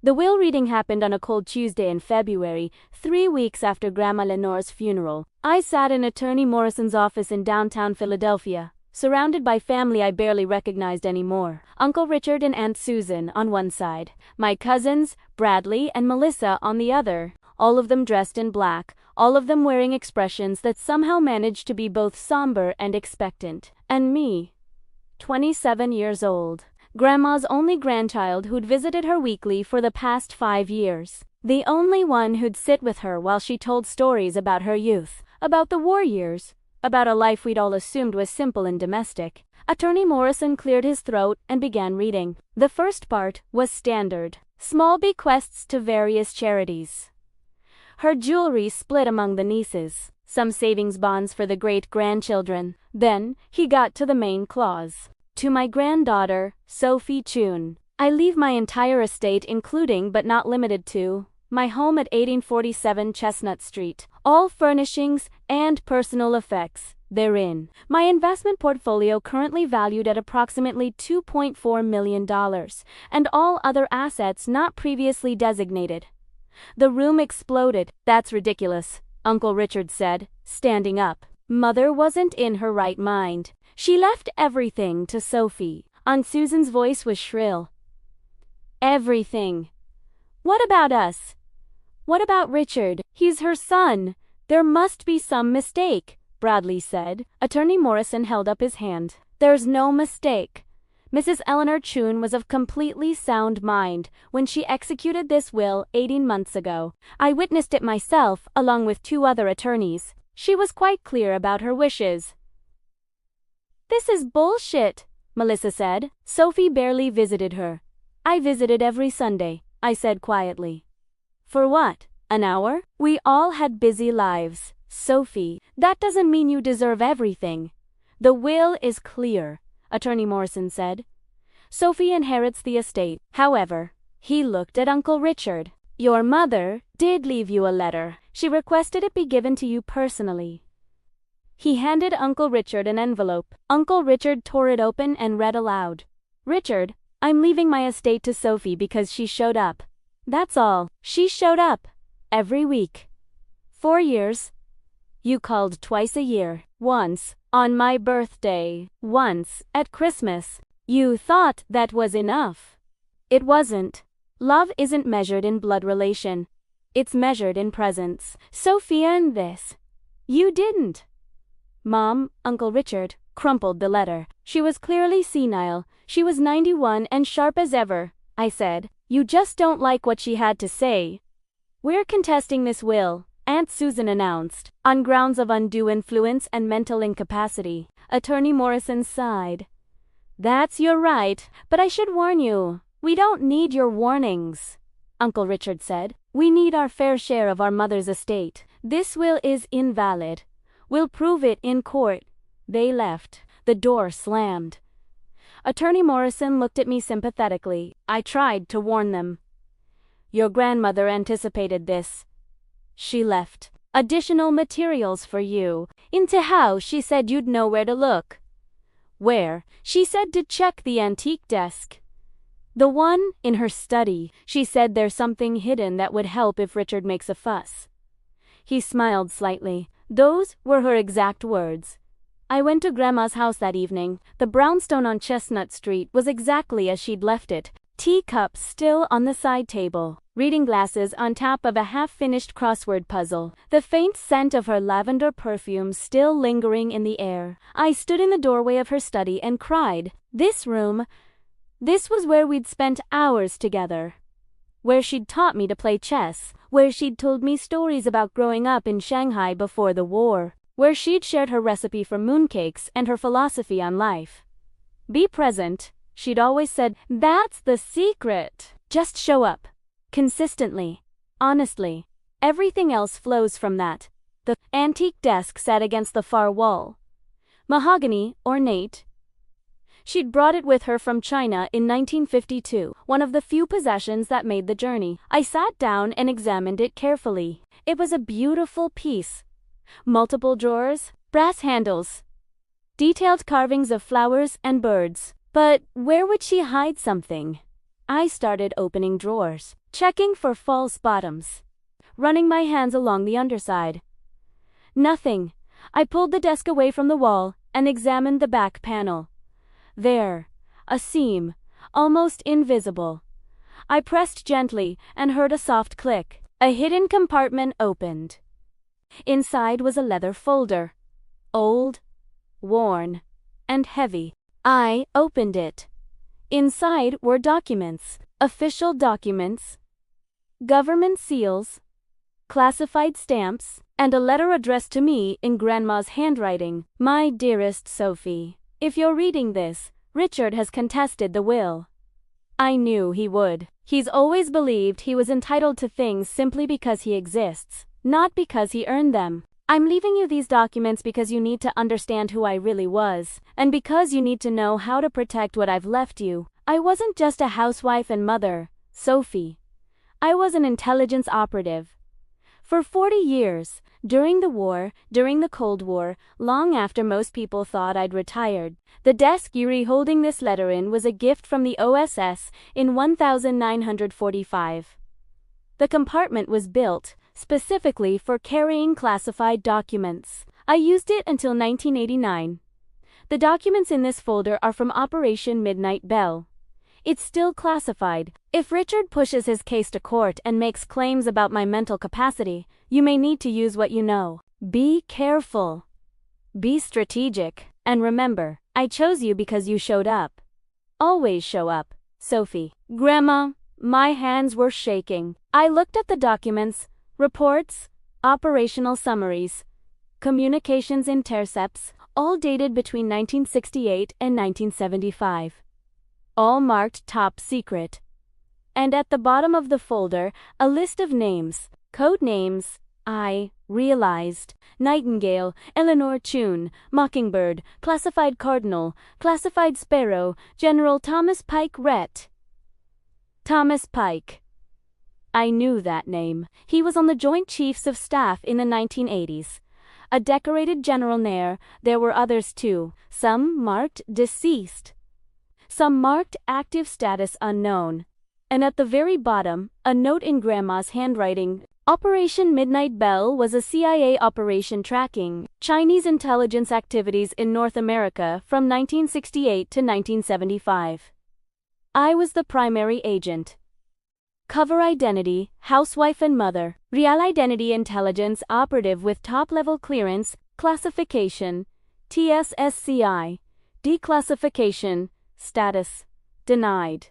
The will reading happened on a cold Tuesday in February, 3 weeks after Grandma Lenore's funeral. I sat in Attorney Morrison's office in downtown Philadelphia, surrounded by family I barely recognized anymore. Uncle Richard and Aunt Susan on one side, my cousins, Bradley and Melissa on the other, all of them dressed in black, all of them wearing expressions that somehow managed to be both somber and expectant. And me, 27 years old. Grandma's only grandchild who'd visited her weekly for the past 5 years. The only one who'd sit with her while she told stories about her youth, about the war years, about a life we'd all assumed was simple and domestic. Attorney Morrison cleared his throat and began reading. The first part was standard. Small bequests to various charities. Her jewelry split among the nieces. Some savings bonds for the great-grandchildren. Then, he got to the main clause. To my granddaughter, Sophie Chun, I leave my entire estate including but not limited to my home at 1847 Chestnut Street, all furnishings and personal effects therein. My investment portfolio currently valued at approximately $2.4 million, and all other assets not previously designated. The room exploded. That's ridiculous, Uncle Richard said, standing up. Mother wasn't in her right mind. She left everything to Sophie. Aunt Susan's voice was shrill. Everything. What about us? What about Richard? He's her son. There must be some mistake, Bradley said. Attorney Morrison held up his hand. There's no mistake. Mrs. Eleanor Chun was of completely sound mind when she executed this will 18 months ago. I witnessed it myself, along with 2 other attorneys. She was quite clear about her wishes. This is bullshit, Melissa said. Sophie barely visited her. I visited every Sunday, I said quietly. For what? An hour? We all had busy lives. Sophie, that doesn't mean you deserve everything. The will is clear, Attorney Morrison said. Sophie inherits the estate. However, he looked at Uncle Richard. Your mother did leave you a letter. She requested it be given to you personally. He handed Uncle Richard an envelope. Uncle Richard tore it open and read aloud. Richard, I'm leaving my estate to Sophie because she showed up. That's all. She showed up. Every week. 4 years. You called twice a year. Once, on my birthday. Once, at Christmas. You thought that was enough. It wasn't. Love isn't measured in blood relation. It's measured in presence. Sophie earned this. You didn't. Mom, Uncle Richard, crumpled the letter. She was clearly senile. She was 91 and sharp as ever. I said, you just don't like what she had to say. We're contesting this will, Aunt Susan announced, on grounds of undue influence and mental incapacity. Attorney Morrison sighed. That's your right, but I should warn you, we don't need your warnings, Uncle Richard said. We need our fair share of our mother's estate. This will is invalid. We'll prove it in court. They left. The door slammed. Attorney Morrison looked at me sympathetically. I tried to warn them. Your grandmother anticipated this. She left additional materials for you. Into how she said you'd know where to look. Where? She said to check the antique desk. The one in her study. She said there's something hidden that would help if Richard makes a fuss. He smiled slightly. Those were her exact words. I went to Grandma's house that evening. The brownstone on Chestnut Street was exactly as she'd left it. Teacups still on the side table. Reading glasses on top of a half-finished crossword puzzle. The faint scent of her lavender perfume still lingering in the air. I stood in the doorway of her study and cried. This room, this was where we'd spent hours together. Where she'd taught me to play chess. Where she'd told me stories about growing up in Shanghai before the war. Where she'd shared her recipe for mooncakes and her philosophy on life. Be present, she'd always said. That's the secret. Just show up. Consistently. Honestly. Everything else flows from that. The antique desk sat against the far wall. Mahogany, ornate. She'd brought it with her from China in 1952, one of the few possessions that made the journey. I sat down and examined it carefully. It was a beautiful piece. Multiple drawers, brass handles, detailed carvings of flowers and birds. But where would she hide something? I started opening drawers, checking for false bottoms, running my hands along the underside. Nothing. I pulled the desk away from the wall and examined the back panel. There, a seam, almost invisible. I pressed gently and heard a soft click. A hidden compartment opened. Inside was a leather folder, old, worn, and heavy. I opened it. Inside were documents, official documents, government seals, classified stamps, and a letter addressed to me in Grandma's handwriting. My dearest Sophie, if you're reading this, Richard has contested the will. I knew he would. He's always believed he was entitled to things simply because he exists, not because he earned them. I'm leaving you these documents because you need to understand who I really was, and because you need to know how to protect what I've left you. I wasn't just a housewife and mother, Sophie. I was an intelligence operative. For 40 years, during the war, during the Cold War, long after most people thought I'd retired, the desk you're holding this letter in was a gift from the OSS in 1945. The compartment was built specifically for carrying classified documents. I used it until 1989. The documents in this folder are from Operation Midnight Bell. It's still classified. If Richard pushes his case to court and makes claims about my mental capacity, you may need to use what you know. Be careful. Be strategic. And remember, I chose you because you showed up. Always show up, Sophie. Grandma, my hands were shaking. I looked at the documents, reports, operational summaries, communications intercepts, all dated between 1968 and 1975. All marked top secret. And at the bottom of the folder, a list of names, code names. I realized: Nightingale, Eleanor Chun, Mockingbird, Classified Cardinal, Classified Sparrow, General Thomas Pike Rhett. Thomas Pike. I knew that name. He was on the Joint Chiefs of Staff in the 1980s. A decorated general there were others too, some marked deceased, some marked active status unknown. And at the very bottom, a note in Grandma's handwriting. Operation Midnight Bell was a CIA operation tracking Chinese intelligence activities in North America from 1968 to 1975. I was the primary agent. Cover identity, housewife and mother. Real identity intelligence operative with top-level clearance, classification, TSSCI, declassification, status, denied.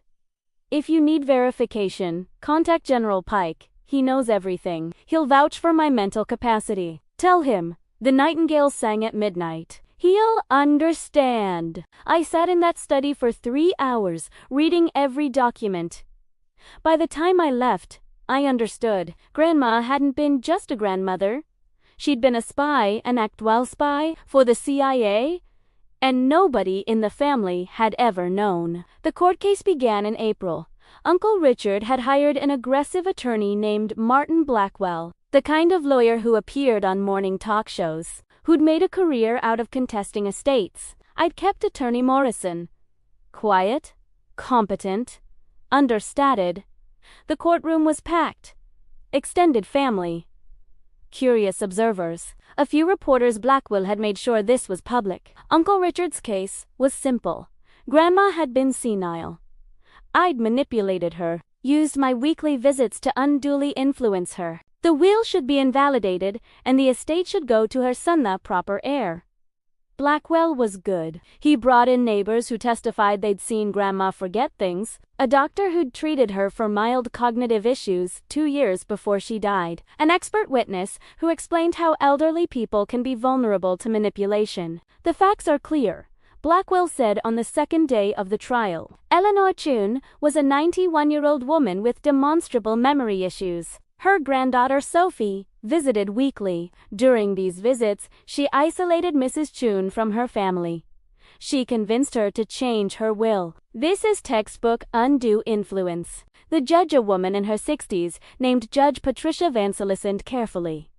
If you need verification, contact General Pike. He knows everything. He'll vouch for my mental capacity. Tell him, the nightingale sang at midnight. He'll understand. I sat in that study for 3 hours, reading every document. By the time I left, I understood. Grandma hadn't been just a grandmother. She'd been a spy, an act-well spy, for the CIA, and nobody in the family had ever known. The court case began in April. Uncle Richard had hired an aggressive attorney named Martin Blackwell, the kind of lawyer who appeared on morning talk shows, who'd made a career out of contesting estates. I'd kept Attorney Morrison. Quiet, competent, understated. The courtroom was packed. Extended family. Curious observers. A few reporters. Blackwell had made sure this was public. Uncle Richard's case was simple. Grandma had been senile. I'd manipulated her, used my weekly visits to unduly influence her. The will should be invalidated, and the estate should go to her son, the proper heir. Blackwell was good. He brought in neighbors who testified they'd seen Grandma forget things, a doctor who'd treated her for mild cognitive issues 2 years before she died, an expert witness who explained how elderly people can be vulnerable to manipulation. The facts are clear, Blackwell said on the second day of the trial. Eleanor Chun was a 91-year-old woman with demonstrable memory issues. Her granddaughter Sophie visited weekly. During these visits, she isolated Mrs. Chun from her family. She convinced her to change her will. This is textbook undue influence. The judge, a woman in her 60s, named Judge Patricia Vansa, listened carefully.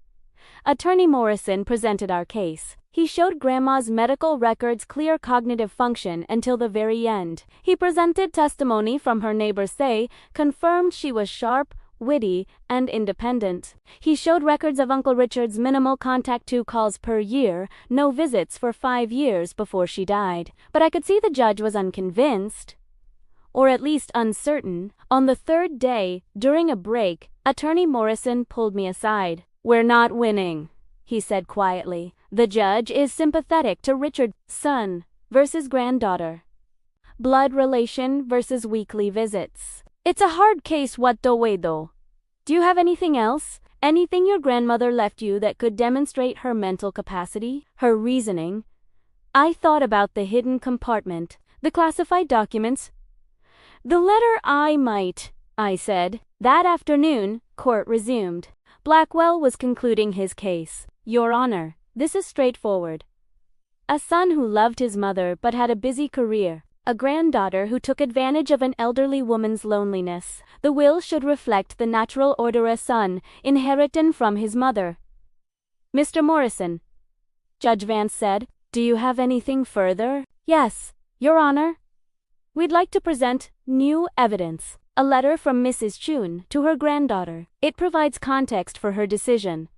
Attorney Morrison presented our case. He showed Grandma's medical records clear cognitive function until the very end. He presented testimony from her neighbor Say, confirmed she was sharp, witty, and independent. He showed records of Uncle Richard's minimal contact 2 calls per year, no visits for 5 years before she died. But I could see the judge was unconvinced, or at least uncertain. On the third day, during a break, Attorney Morrison pulled me aside. "We're not winning," he said quietly. "The judge is sympathetic to Richard's son versus granddaughter. Blood relation versus weekly visits. It's a hard case what the way though. Do you have anything else? Anything your grandmother left you that could demonstrate her mental capacity, her reasoning?" I thought about the hidden compartment, the classified documents. "The letter I said. That afternoon, court resumed. Blackwell was concluding his case. "Your Honor, this is straightforward. A son who loved his mother but had a busy career. A granddaughter who took advantage of an elderly woman's loneliness. The will should reflect the natural order a son, inheriting from his mother." "Mr. Morrison," Judge Vance said, "do you have anything further?" "Yes, Your Honor. We'd like to present new evidence. A letter from Mrs. Chun to her granddaughter. It provides context for her decision."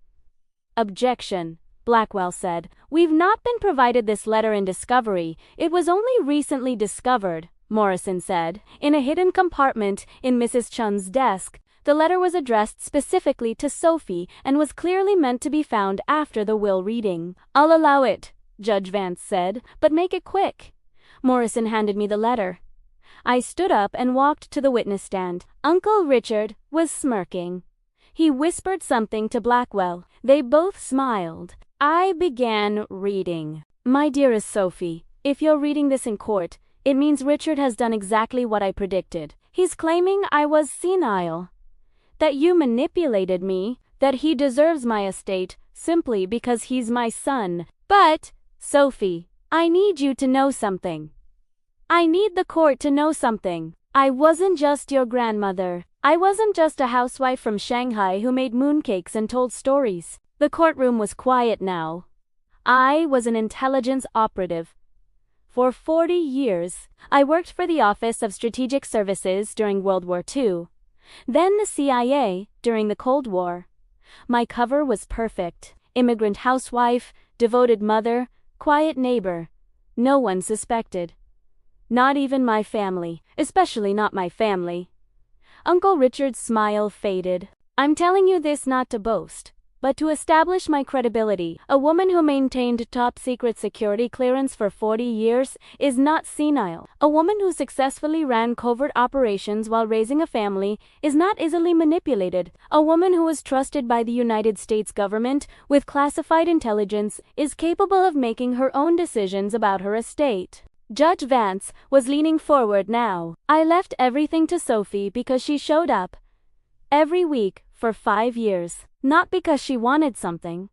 "Objection," Blackwell said. "We've not been provided this letter in discovery. It was only recently discovered," Morrison said. "In a hidden compartment in Mrs. Chun's desk. The letter was addressed specifically to Sophie and was clearly meant to be found after the will reading." "I'll allow it," Judge Vance said, "but make it quick." Morrison handed me the letter. I stood up and walked to the witness stand. Uncle Richard was smirking. He whispered something to Blackwell. They both smiled. I began reading. "My dearest Sophie, if you're reading this in court, it means Richard has done exactly what I predicted. He's claiming I was senile, that you manipulated me, that he deserves my estate simply because he's my son. But, Sophie, I need you to know something. I need the court to know something. I wasn't just your grandmother. I wasn't just a housewife from Shanghai who made mooncakes and told stories." The courtroom was quiet now. "I was an intelligence operative. For 40 years, I worked for the Office of Strategic Services during World War II. Then the CIA during the Cold War. My cover was perfect. Immigrant housewife, devoted mother, quiet neighbor. No one suspected. Not even my family, especially not my family." Uncle Richard's smile faded. "I'm telling you this not to boast, but to establish my credibility. A woman who maintained top-secret security clearance for 40 years is not senile. A woman who successfully ran covert operations while raising a family is not easily manipulated. A woman who was trusted by the United States government with classified intelligence is capable of making her own decisions about her estate." Judge Vance was leaning forward now. "I left everything to Sophie because she showed up every week for 5 years. Not because she wanted something.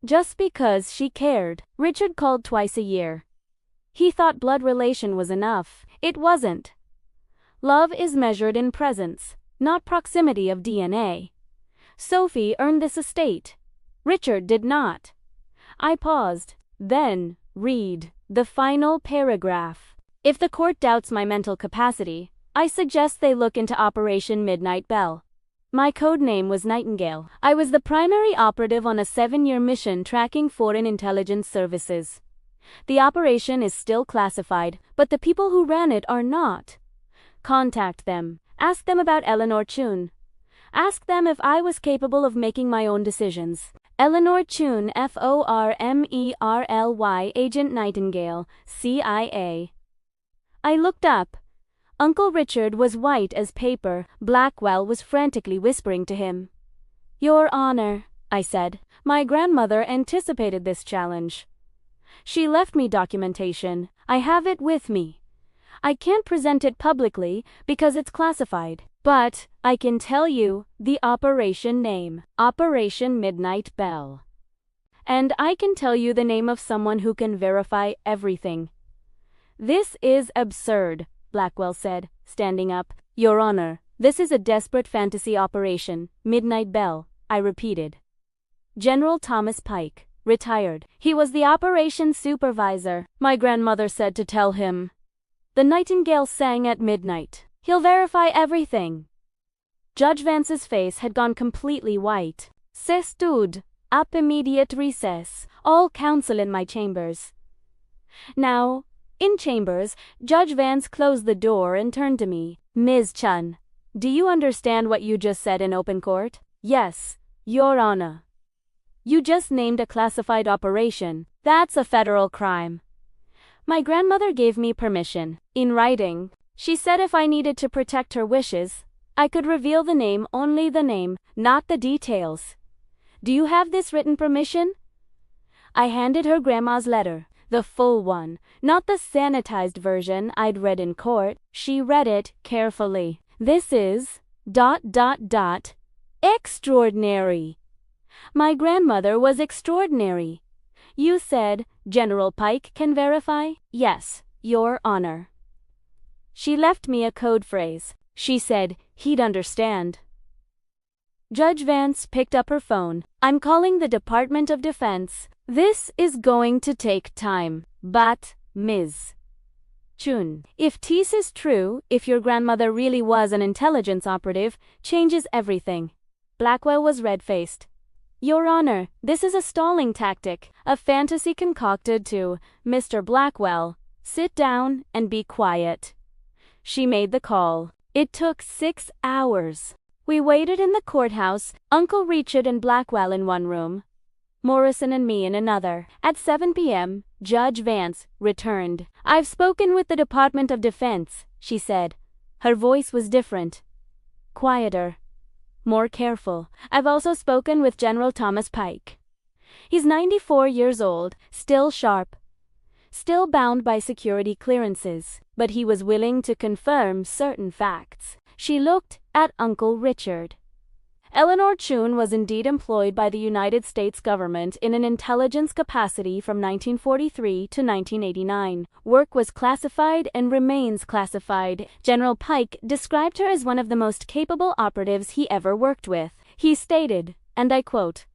Just because she cared. Richard called twice a year. He thought blood relation was enough. It wasn't. Love is measured in presence, not proximity of DNA. Sophie earned this estate. Richard did not." I paused. "Then, read the final paragraph. If the court doubts my mental capacity, I suggest they look into Operation Midnight Bell. My code name was Nightingale. I was the primary operative on a 7-year mission tracking foreign intelligence services. The operation is still classified, but the people who ran it are not. Contact them. Ask them about Eleanor Chun. Ask them if I was capable of making my own decisions. Eleanor Chun, Formerly, Agent Nightingale, CIA." I looked up. Uncle Richard was white as paper. Blackwell was frantically whispering to him. "Your Honor," I said. "My grandmother anticipated this challenge. She left me documentation. I have it with me. I can't present it publicly because it's classified. But I can tell you the operation name. Operation Midnight Bell. And I can tell you the name of someone who can verify everything." "This is absurd," Blackwell said, standing up. "Your Honor, this is a desperate fantasy operation. Midnight Bell," I repeated. "General Thomas Pike, retired. He was the operations supervisor. My grandmother said to tell him. The nightingale sang at midnight. He'll verify everything. Judge Vance's face had gone completely white. Se stood up immediate recess. All counsel in my chambers. Now, in chambers, Judge Vance closed the door and turned to me. Ms. Chun, do you understand what you just said in open court? Yes, Your Honor. You just named a classified operation. That's a federal crime. My grandmother gave me permission. In writing, she said if I needed to protect her wishes, I could reveal the name, only the name, not the details. Do you have this written permission? I handed her Grandma's letter, the full one, not the sanitized version I'd read in court. She read it carefully. This is ... extraordinary. My grandmother was extraordinary. You said General Pike can verify? Yes, Your Honor. She left me a code phrase. She said he'd understand. Judge Vance picked up her phone. I'm calling the Department of Defense. This is going to take time. But, Ms. Chun, if this is true, if your grandmother really was an intelligence operative, changes everything. Blackwell was red-faced. Your Honor, this is a stalling tactic, a fantasy concocted to, Mr. Blackwell, sit down and be quiet. She made the call. It took 6 hours. We waited in the courthouse, Uncle Richard and Blackwell in one room, Morrison and me in another. At 7 p.m., Judge Vance returned. I've spoken with the Department of Defense, she said. Her voice was different. Quieter. More careful. I've also spoken with General Thomas Pike. He's 94 years old, still sharp, still bound by security clearances, but he was willing to confirm certain facts. She looked at Uncle Richard. Eleanor Chun was indeed employed by the United States government in an intelligence capacity from 1943 to 1989. Work was classified and remains classified. General Pike described her as one of the most capable operatives he ever worked with. He stated, and I quote,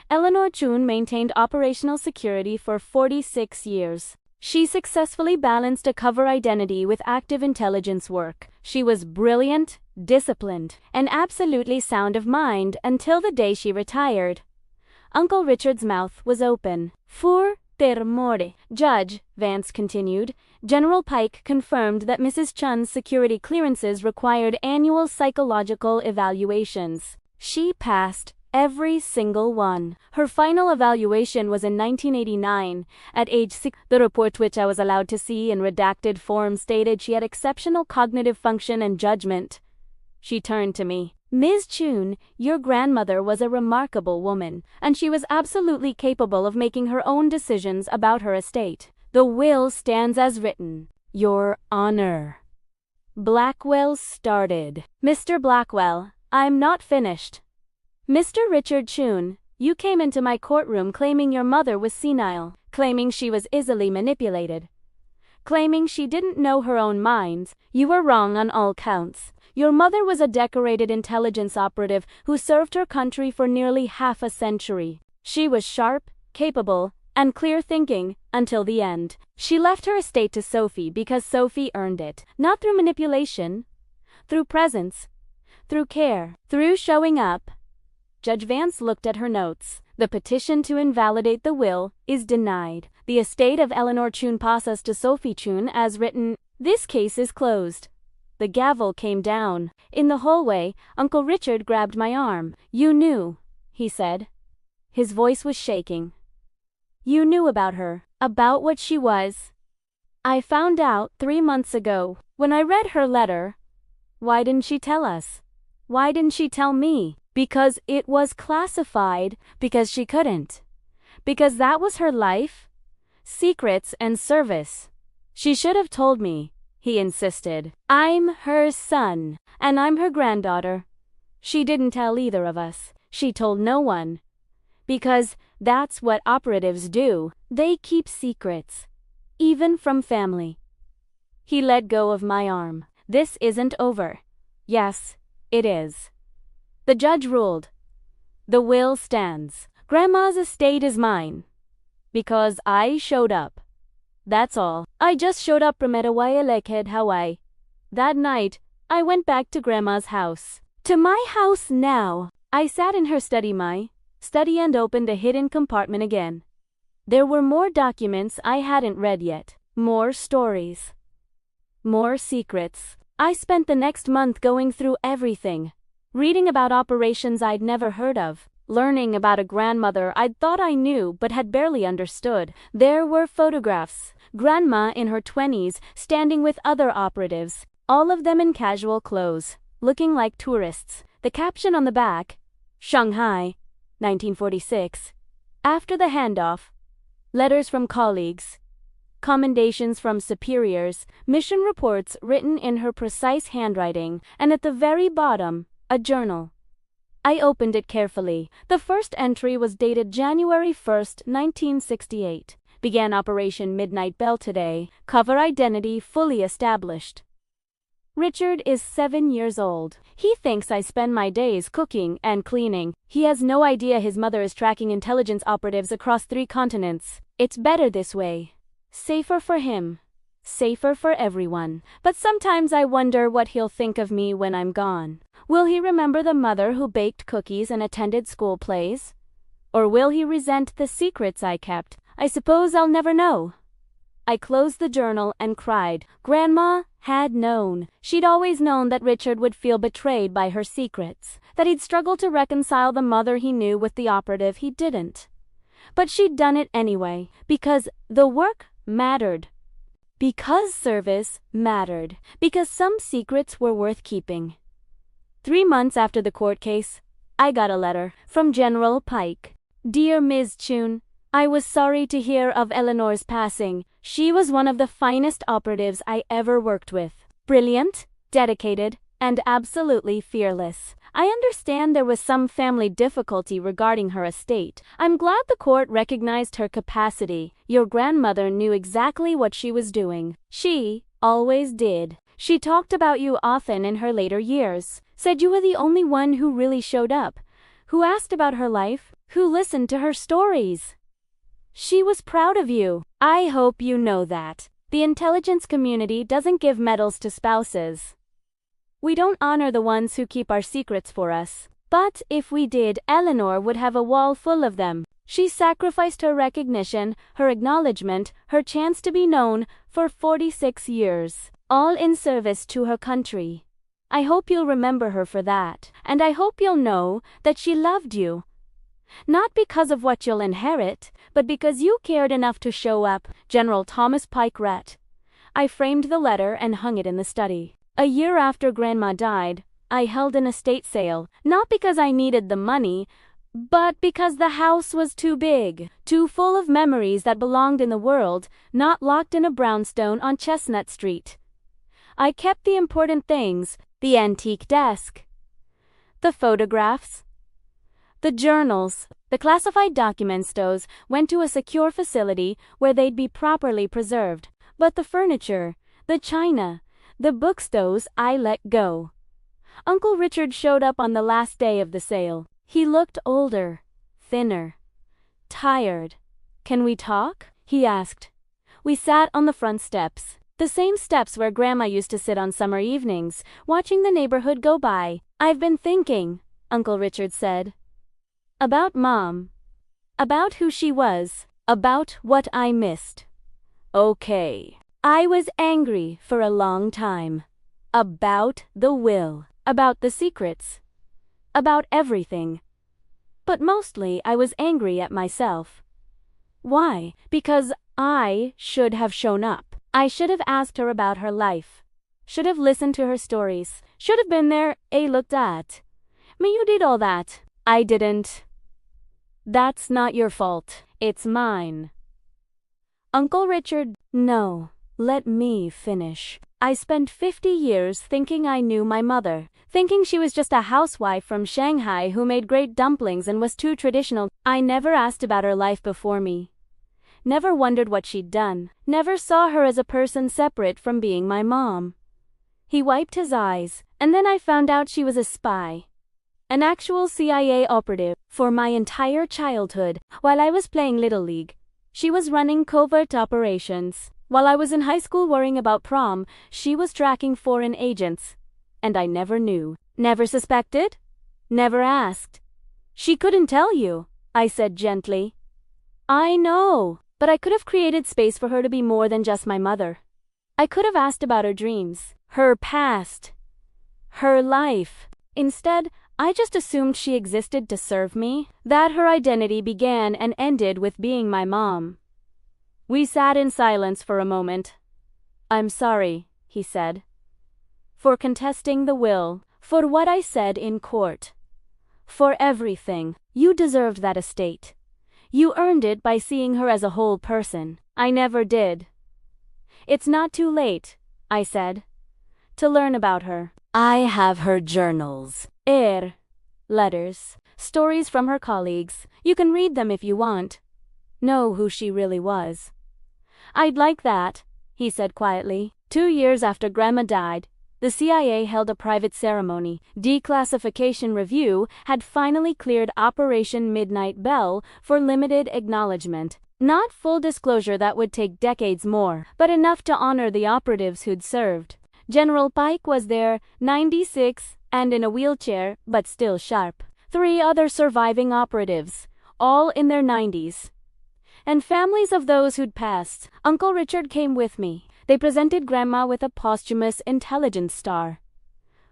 Eleanor Chun maintained operational security for 46 years. She successfully balanced a cover identity with active intelligence work. She was brilliant, disciplined, and absolutely sound of mind until the day she retired. Uncle Richard's mouth was open. For termore. Judge Vance continued. General Pike confirmed that Mrs. Chun's security clearances required annual psychological evaluations. She passed every single one. Her final evaluation was in 1989, at age 6. The report, which I was allowed to see in redacted form, stated she had exceptional cognitive function and judgment. She turned to me. Ms. Chun, your grandmother was a remarkable woman, and she was absolutely capable of making her own decisions about her estate. The will stands as written, Your Honor. Blackwell started. Mr. Blackwell, I'm not finished. Mr. Richard Chun, you came into my courtroom claiming your mother was senile, claiming she was easily manipulated, claiming she didn't know her own mind. You were wrong on all counts. Your mother was a decorated intelligence operative who served her country for nearly half a century. She was sharp, capable, and clear-thinking until the end. She left her estate to Sophie because Sophie earned it, not through manipulation, through presence, through care, through showing up. Judge Vance looked at her notes. The petition to invalidate the will is denied. The estate of Eleanor Chun passes to Sophie Chun as written. This case is closed. The gavel came down. In the hallway, Uncle Richard grabbed my arm. You knew, he said. His voice was shaking. You knew about her, about what she was. I found out 3 months ago, when I read her letter. Why didn't she tell us? Why didn't she tell me? Because it was classified, because she couldn't. Because that was her life, secrets and service. She should have told me, he insisted. I'm her son, and I'm her granddaughter. She didn't tell either of us. She told no one. Because that's what operatives do. They keep secrets, even from family. He let go of my arm. This isn't over. Yes, it is. The judge ruled. The will stands. Grandma's estate is mine. Because I showed up. That's all. I just showed up from Hawaii. That night, I went back to Grandma's house. To my house now. I sat in her study and opened a hidden compartment again. There were more documents I hadn't read yet. More stories. More secrets. I spent the next month going through everything. Reading about operations I'd never heard of. Learning about a grandmother I'd thought I knew but had barely understood. There were photographs. Grandma in her 20s, standing with other operatives. All of them in casual clothes, looking like tourists. The caption on the back, Shanghai, 1946. After the handoff, letters from colleagues, commendations from superiors, mission reports written in her precise handwriting, and at the very bottom, a journal. I opened it carefully. The first entry was dated January 1st, 1968. Began Operation Midnight Bell today. Cover identity fully established. Richard is 7 years old. He thinks I spend my days cooking and cleaning. He has no idea his mother is tracking intelligence operatives across 3 continents. It's better this way. Safer for him. Safer for everyone. But sometimes I wonder what he'll think of me when I'm gone. Will he remember the mother who baked cookies and attended school plays? Or will he resent the secrets I kept? I suppose I'll never know. I closed the journal and cried. Grandma had known. She'd always known that Richard would feel betrayed by her secrets, that he'd struggle to reconcile the mother he knew with the operative he didn't. But she'd done it anyway, because the work mattered. Because service mattered. Because some secrets were worth keeping. 3 months after the court case, I got a letter from General Pike. Dear Ms. Chun, I was sorry to hear of Eleanor's passing. She was one of the finest operatives I ever worked with. Brilliant, dedicated, and absolutely fearless. I understand there was some family difficulty regarding her estate. I'm glad the court recognized her capacity. Your grandmother knew exactly what she was doing. She always did. She talked about you often in her later years. Said you were the only one who really showed up, who asked about her life, who listened to her stories. She was proud of you. I hope you know that. The intelligence community doesn't give medals to spouses. We don't honor the ones who keep our secrets for us. But if we did, Eleanor would have a wall full of them. She sacrificed her recognition, her acknowledgement, her chance to be known for 46 years, all in service to her country. I hope you'll remember her for that, and I hope you'll know that she loved you. Not because of what you'll inherit, but because you cared enough to show up. General Thomas Pike Rhett. I framed the letter and hung it in the study. A year after Grandma died, I held an estate sale, not because I needed the money, but because the house was too big, too full of memories that belonged in the world, not locked in a brownstone on Chestnut Street. I kept the important things, the antique desk, the photographs, the journals, the classified documents. Those went to a secure facility where they'd be properly preserved. But the furniture, the china, the books, those I let go. Uncle Richard showed up on the last day of the sale. He looked older, thinner, tired. Can we talk? He asked. We sat on the front steps. The same steps where Grandma used to sit on summer evenings, watching the neighborhood go by. I've been thinking, Uncle Richard said. About Mom. About who she was. About what I missed. Okay. I was angry for a long time. About the will. About the secrets. About everything. But mostly I was angry at myself. Why? Because I should have shown up. I should have asked her about her life. Should have listened to her stories. Should have been there, looked at. Me, you did all that. I didn't. That's not your fault. It's mine. Uncle Richard, no. Let me finish. I spent 50 years thinking I knew my mother, thinking she was just a housewife from Shanghai who made great dumplings and was too traditional. I never asked about her life before me. Never wondered what she'd done. Never saw her as a person separate from being my mom. He wiped his eyes, and then I found out she was a spy. An actual CIA operative. For my entire childhood, while I was playing Little League, She was running covert operations. While I was in high school worrying about prom, she was tracking foreign agents. And I never knew. Never suspected? Never asked. She couldn't tell you, I said gently. I know, but I could have created space for her to be more than just my mother. I could have asked about her dreams, her past, her life. Instead, I just assumed she existed to serve me, that her identity began and ended with being my mom. We sat in silence for a moment. I'm sorry, he said, for contesting the will, for what I said in court, for everything. You deserved that estate. You earned it by seeing her as a whole person. I never did. It's not too late, I said, to learn about her. I have her journals. Letters, stories from her colleagues. You can read them if you want. Know who she really was. I'd like that, he said quietly. 2 years after Grandma died, the CIA held a private ceremony. Declassification Review had finally cleared Operation Midnight Bell for limited acknowledgement. Not full disclosure that would take decades more, but enough to honor the operatives who'd served. General Pike was there, 96, and in a wheelchair, but still sharp. 3 other surviving operatives, all in their 90s. And families of those who'd passed. Uncle Richard came with me. They presented Grandma with a posthumous Intelligence Star.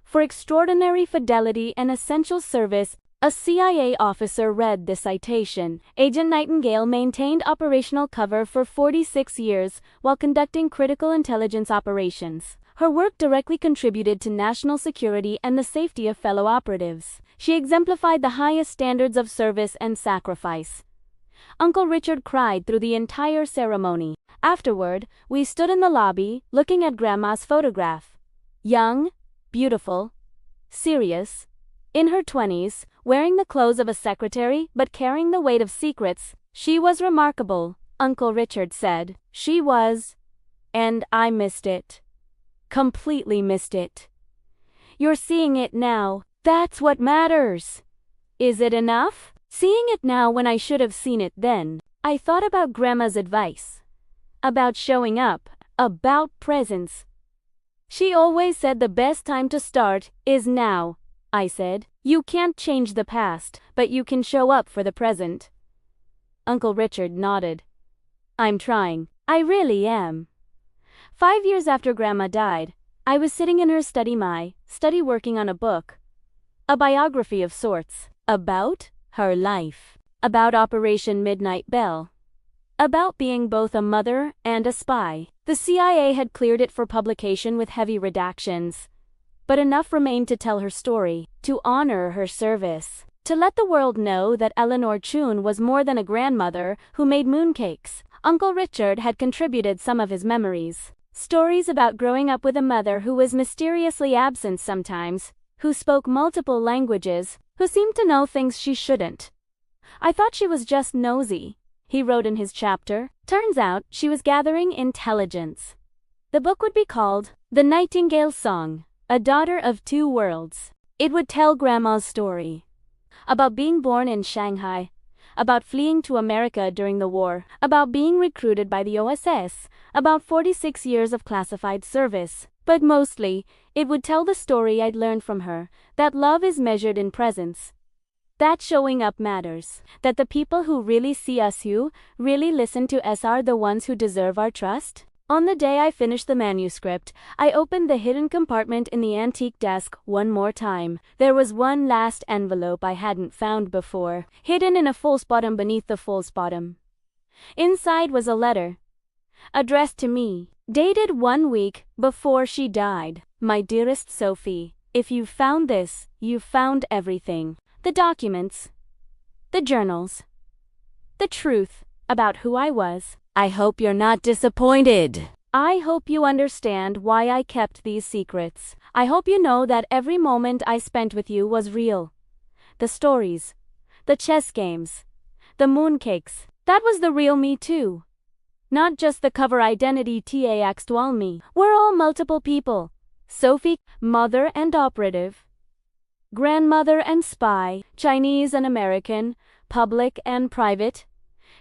For extraordinary fidelity and essential service, a CIA officer read the citation. Agent Nightingale maintained operational cover for 46 years while conducting critical intelligence operations. Her work directly contributed to national security and the safety of fellow operatives. She exemplified the highest standards of service and sacrifice. Uncle Richard cried through the entire ceremony. Afterward, we stood in the lobby, looking at Grandma's photograph. Young, beautiful, serious, in her 20s, wearing the clothes of a secretary but carrying the weight of secrets. She was remarkable, Uncle Richard said. She was. And I missed it. Completely missed it. You're seeing it now. That's what matters. Is it enough? Seeing it now when I should have seen it then. I thought about Grandma's advice. About showing up. About presence. She always said the best time to start is now, I said. You can't change the past, but you can show up for the present. Uncle Richard nodded. I'm trying. I really am. 5 years after Grandma died, I was sitting in her study working on a book. A biography of sorts. About her life. About Operation Midnight Bell. About being both a mother and a spy. The CIA had cleared it for publication with heavy redactions. But enough remained to tell her story, to honor her service, to let the world know that Eleanor Chun was more than a grandmother who made mooncakes. Uncle Richard had contributed some of his memories. Stories about growing up with a mother who was mysteriously absent sometimes, who spoke multiple languages, who seemed to know things she shouldn't. I thought she was just nosy, he wrote in his chapter. Turns out she was gathering intelligence. The book would be called The Nightingale Song, A Daughter of Two Worlds. It would tell Grandma's story. About being born in Shanghai, about fleeing to America during the war, about being recruited by the OSS, about 46 years of classified service. But mostly, it would tell the story I'd learned from her, that love is measured in presence. That showing up matters. That the people who really see us, who really listen to us, are the ones who deserve our trust. On the day I finished the manuscript, I opened the hidden compartment in the antique desk one more time. There was one last envelope I hadn't found before, hidden in a false bottom beneath the false bottom. Inside was a letter, addressed to me, dated 1 week before she died. My dearest Sophie, if you found this, you found everything. The documents, the journals, the truth about who I was. I hope you're not disappointed. I hope you understand why I kept these secrets. I hope you know that every moment I spent with you was real. The stories, the chess games, the mooncakes, that was the real me too. Not just the cover identity actual me. We're all multiple people. Sophie, mother and operative, grandmother and spy, Chinese and American, public and private,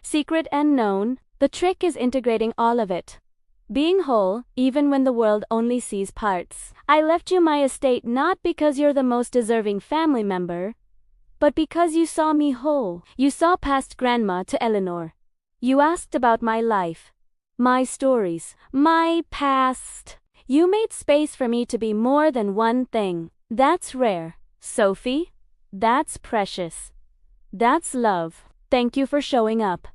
secret and known, The trick is integrating all of it. Being whole, even when the world only sees parts. I left you my estate not because you're the most deserving family member, but because you saw me whole. You saw past Grandma to Eleanor. You asked about my life, my stories, my past. You made space for me to be more than one thing. That's rare, Sophie. That's precious. That's love. Thank you for showing up.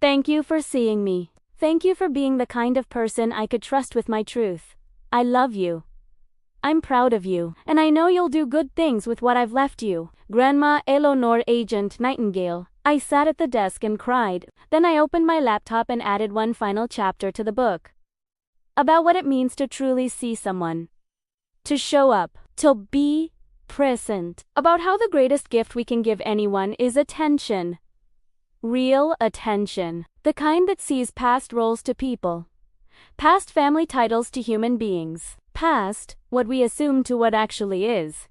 Thank you for seeing me. Thank you for being the kind of person I could trust with my truth. I love you. I'm proud of you, and I know you'll do good things with what I've left you. Grandma Eleanor Agent Nightingale. I sat at the desk and cried. Then I opened my laptop and added one final chapter to the book. About what it means to truly see someone. To show up. To be present. About how the greatest gift we can give anyone is attention. Real attention. The kind that sees past roles to people. Past family titles to human beings. Past what we assume to what actually is.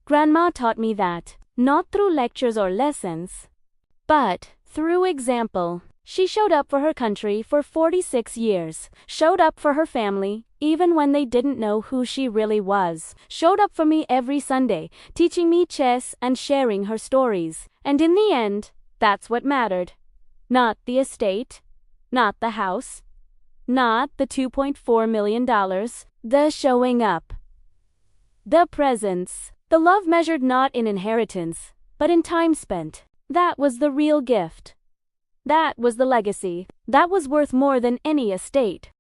Grandma taught me that, not through lectures or lessons, but through example. She showed up for her country for 46 years, showed up for her family, even when they didn't know who she really was, showed up for me every Sunday, teaching me chess and sharing her stories. And in the end, that's what mattered. Not the estate, not the house, not the $2.4 million, the showing up. The presence. The love measured not in inheritance, but in time spent. That was the real gift. That was the legacy. That was worth more than any estate.